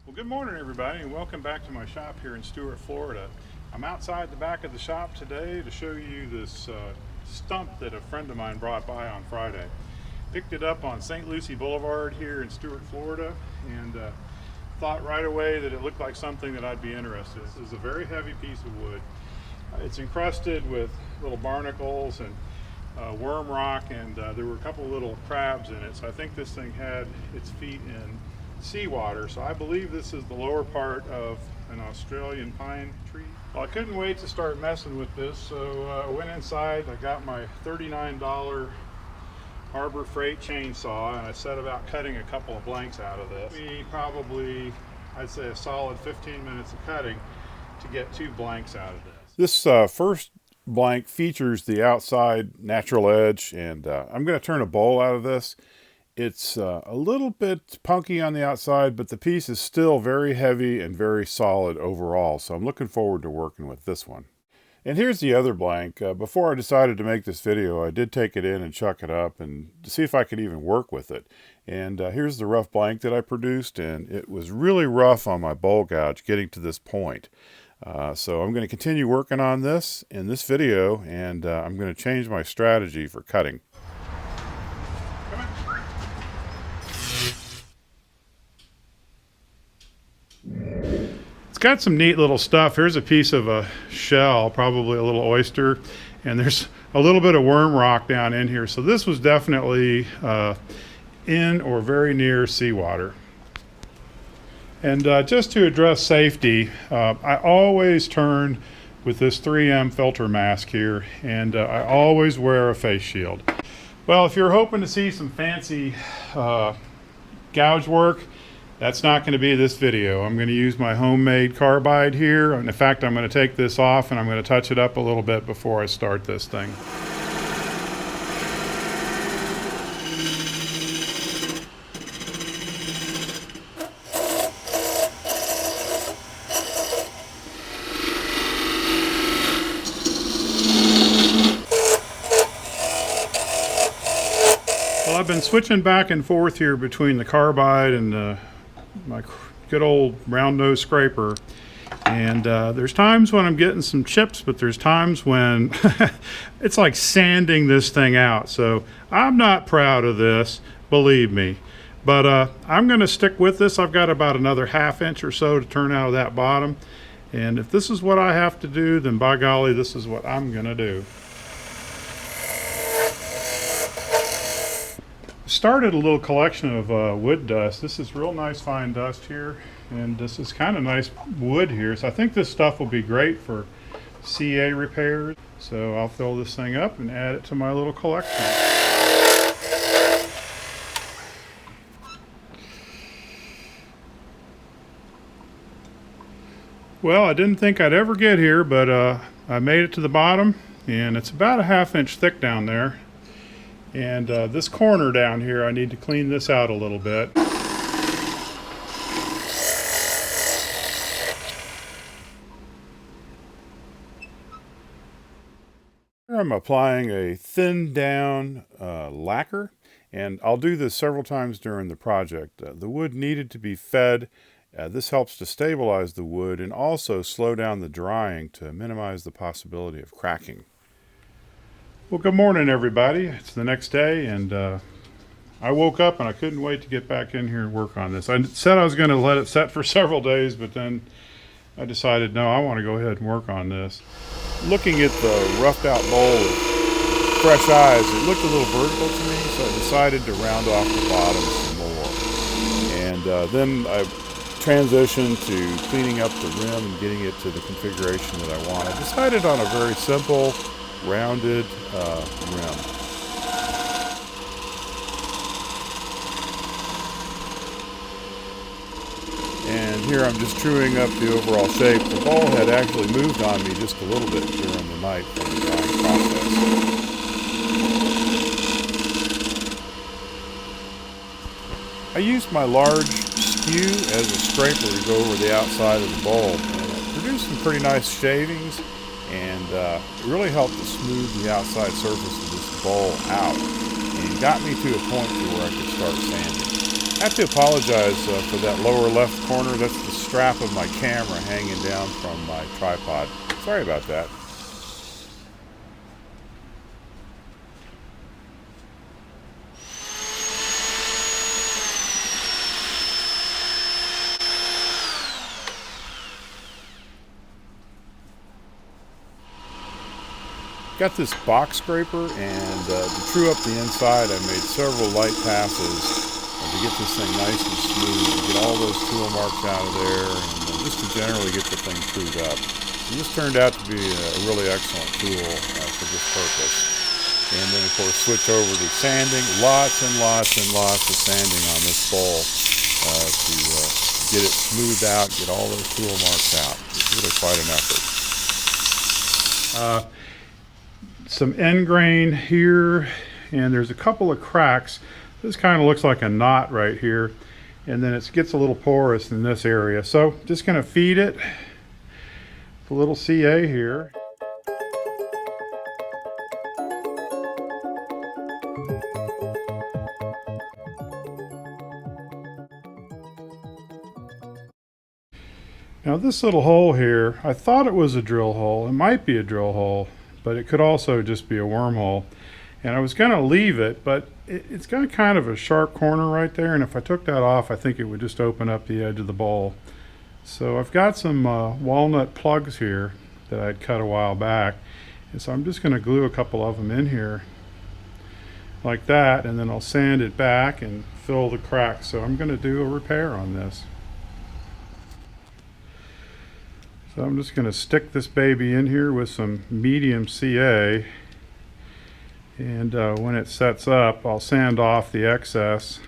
Well, good morning everybody, and welcome back to my shop here in Stuart, Florida. I'm outside the back of the shop today to show you this stump that a friend of mine brought by on Friday. Picked it up on St. Lucie Boulevard here in Stuart, Florida, and thought right away that it looked like something that I'd be interested in. This is a very heavy piece of wood. It's encrusted with little barnacles and worm rock, and there were a couple of little crabs in it, so I think this thing had its feet in seawater. So I believe this is the lower part of an Australian pine tree. Well, I couldn't wait to start messing with this, so I went inside. I got my $39 Harbor Freight chainsaw, and I set about cutting a couple of blanks out of this. Probably, I'd say, a solid 15 minutes of cutting to get 2 blanks out of this. This first blank features the outside natural edge, and I'm going to turn a bowl out of this. It's a little bit punky on the outside, but the piece is still very heavy and very solid overall, so I'm looking forward to working with this one. And here's the other blank. Before I decided to make this video, I did take it in and chuck it up and to see if I could even work with it. And here's the rough blank that I produced, and it was really rough on my bowl gouge getting to this point. So I'm going to continue working on this in this video, and I'm going to change my strategy for cutting. It's got some neat little stuff. Here's a piece of a shell, probably a little oyster, and there's a little bit of worm rock down in here. So this was definitely in or very near seawater. And just to address safety, I always turn with this 3M filter mask here, and I always wear a face shield. Well, if you're hoping to see some fancy gouge work, that's not going to be this video. I'm going to use my homemade carbide here. And in fact, I'm going to take this off and I'm going to touch it up a little bit before I start this thing. Well, I've been switching back and forth here between the carbide and my good old round nose scraper, and there's times when I'm getting some chips, but there's times when it's like sanding this thing out. So I'm not proud of this, believe me, but I'm going to stick with this. I've got about another ½ inch or so to turn out of that bottom, and if this is what I have to do, then by golly, this is what I'm going to do. Started a little collection of wood dust. This is real nice fine dust here, and this is kind of nice wood here, so I think this stuff will be great for CA repairs. So I'll fill this thing up and add it to my little collection. Well, I didn't think I'd ever get here, but I made it to the bottom, and it's about a ½ inch thick down there. And this corner down here, I need to clean this out a little bit. I'm applying a thin down lacquer, and I'll do this several times during the project. The wood needed to be fed. This helps to stabilize the wood and also slow down the drying to minimize the possibility of cracking. Well, good morning everybody. It's the next day, and I woke up and I couldn't wait to get back in here and work on this. I said I was going to let it set for several days, but then I decided, no, I want to go ahead and work on this. Looking at the roughed out bowl with fresh eyes, it looked a little vertical to me, so I decided to round off the bottom some more. And then I transitioned to cleaning up the rim and getting it to the configuration that I want. I decided on a very simple rounded rim. And here I'm just truing up the overall shape. The bowl had actually moved on me just a little bit during the night from the drying process. I used my large skew as a scraper to go over the outside of the bowl, and it produced some pretty nice shavings, and it really helped to smooth the outside surface of this bowl out and got me to a point to where I could start sanding. I have to apologize for that lower left corner. That's the strap of my camera hanging down from my tripod. Sorry about that. Got this box scraper, and to true up the inside, I made several light passes to get this thing nice and smooth, to get all those tool marks out of there, and just to generally get the thing trued up. And this turned out to be a really excellent tool for this purpose. And then, of course, switch over to sanding. Lots and lots and lots of sanding on this bowl to get it smoothed out, get all those tool marks out. It's really quite an effort. Some end grain here, and there's a couple of cracks. This kind of looks like a knot right here, and then it gets a little porous in this area. So just going to feed it a little CA here. Now this little hole here, I thought it was a drill hole. It might be a drill hole, but it could also just be a wormhole. And I was going to leave it, but it's got kind of a sharp corner right there, and if I took that off, I think it would just open up the edge of the bowl. So I've got some walnut plugs here that I'd cut a while back, and so I'm just going to glue a couple of them in here like that, and then I'll sand it back and fill the cracks. So I'm going to do a repair on this. So I'm just going to stick this baby in here with some medium CA, and when it sets up, I'll sand off the excess.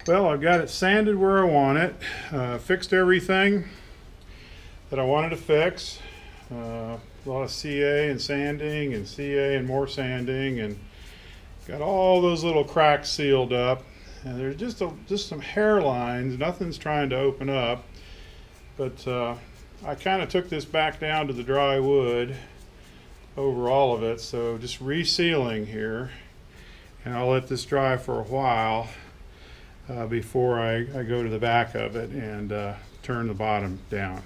Well, I've got it sanded where I want it, fixed everything that I wanted to fix. A lot of CA and sanding and CA and more sanding, and got all those little cracks sealed up. And there's just some hairlines, nothing's trying to open up. But I kind of took this back down to the dry wood over all of it, so just resealing here. And I'll let this dry for a while before I go to the back of it and turn the bottom down.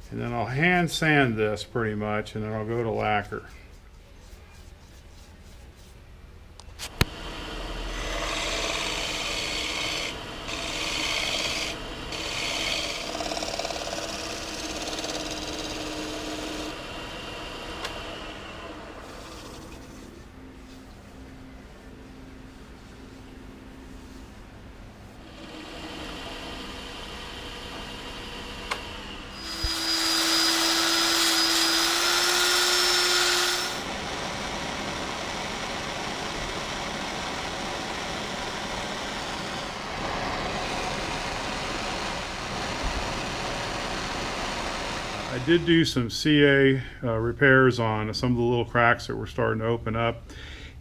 And then I'll hand sand this pretty much, and then I'll go to lacquer. I did do some CA repairs on some of the little cracks that were starting to open up,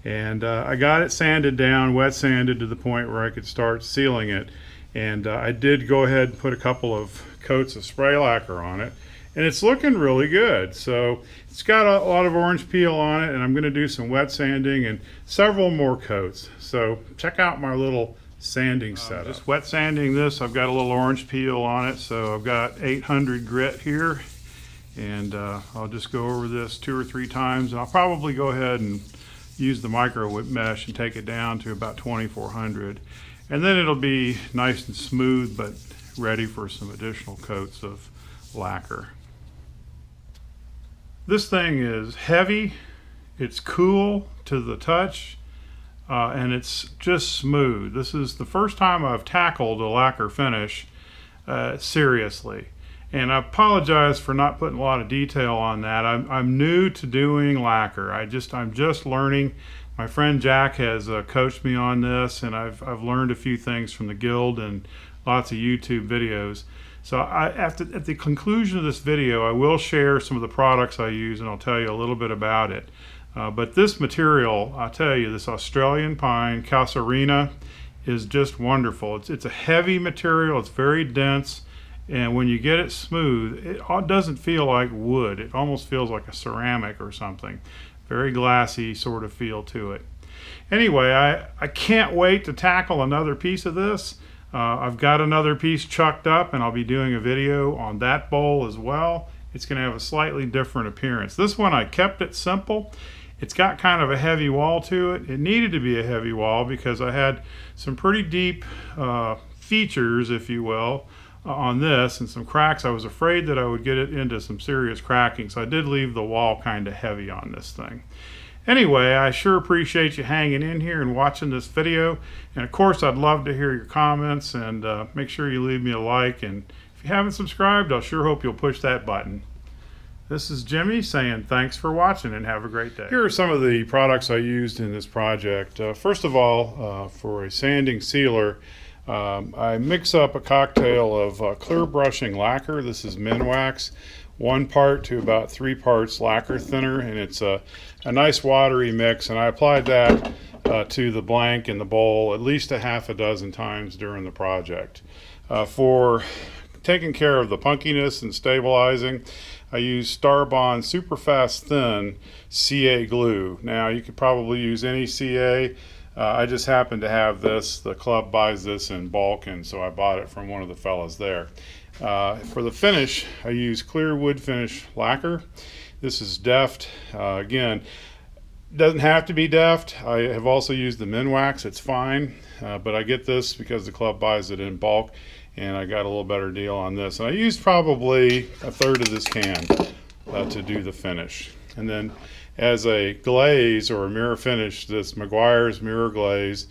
and I got it sanded down, wet sanded to the point where I could start sealing it. And I did go ahead and put a couple of coats of spray lacquer on it, and it's looking really good. So it's got a lot of orange peel on it, and I'm going to do some wet sanding and several more coats. So check out my little sanding setup. Just wet sanding this. I've got a little orange peel on it, so I've got 800 grit here. And I'll just go over this 2 or 3 times, and I'll probably go ahead and use the micro whip mesh and take it down to about 2400, and then it'll be nice and smooth but ready for some additional coats of lacquer. This thing is heavy, it's cool to the touch, and it's just smooth. This is the first time I've tackled a lacquer finish seriously. And I apologize for not putting a lot of detail on that. I'm new to doing lacquer. I'm just learning. My friend Jack has coached me on this, and I've learned a few things from the guild and lots of YouTube videos. So at the conclusion of this video, I will share some of the products I use, and I'll tell you a little bit about it. But this material, I'll tell you, this Australian pine, Casuarina, is just wonderful. It's a heavy material, it's very dense, and when you get it smooth, it doesn't feel like wood. It almost feels like a ceramic or something. Very glassy sort of feel to it. Anyway, I can't wait to tackle another piece of this. I've got another piece chucked up, and I'll be doing a video on that bowl as well. It's going to have a slightly different appearance. This one, I kept it simple. It's got kind of a heavy wall to it. It needed to be a heavy wall because I had some pretty deep features, if you will, on this, and some cracks. I was afraid that I would get it into some serious cracking, so I did leave the wall kind of heavy on this thing. Anyway, I sure appreciate you hanging in here and watching this video, and of course I'd love to hear your comments, and make sure you leave me a like, and if you haven't subscribed, I sure hope you'll push that button. This is Jimmie saying thanks for watching and have a great day. Here are some of the products I used in this project. First of all, for a sanding sealer, I mix up a cocktail of clear brushing lacquer. This is Minwax, 1 part to about 3 parts lacquer thinner, and it's a nice watery mix, and I applied that to the blank in the bowl at least a half a dozen times during the project. For taking care of the punkiness and stabilizing, I use Starbond Super Fast Thin CA glue. Now you could probably use any CA. I just happen to have this. The club buys this in bulk, and so I bought it from one of the fellas there. For the finish, I use clear wood finish lacquer. This is Deft. Again, doesn't have to be Deft. I have also used the Minwax. It's fine, but I get this because the club buys it in bulk, and I got a little better deal on this. And I used probably a third of this can to do the finish. And then as a glaze or a mirror finish, this Meguiar's Mirror Glaze.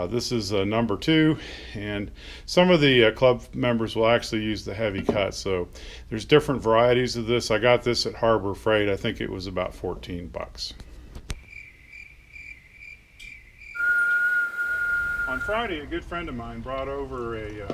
This is number 2, and some of the club members will actually use the heavy cut, so there's different varieties of this. I got this at Harbor Freight. I think it was about 14 bucks. On Friday, a good friend of mine brought over a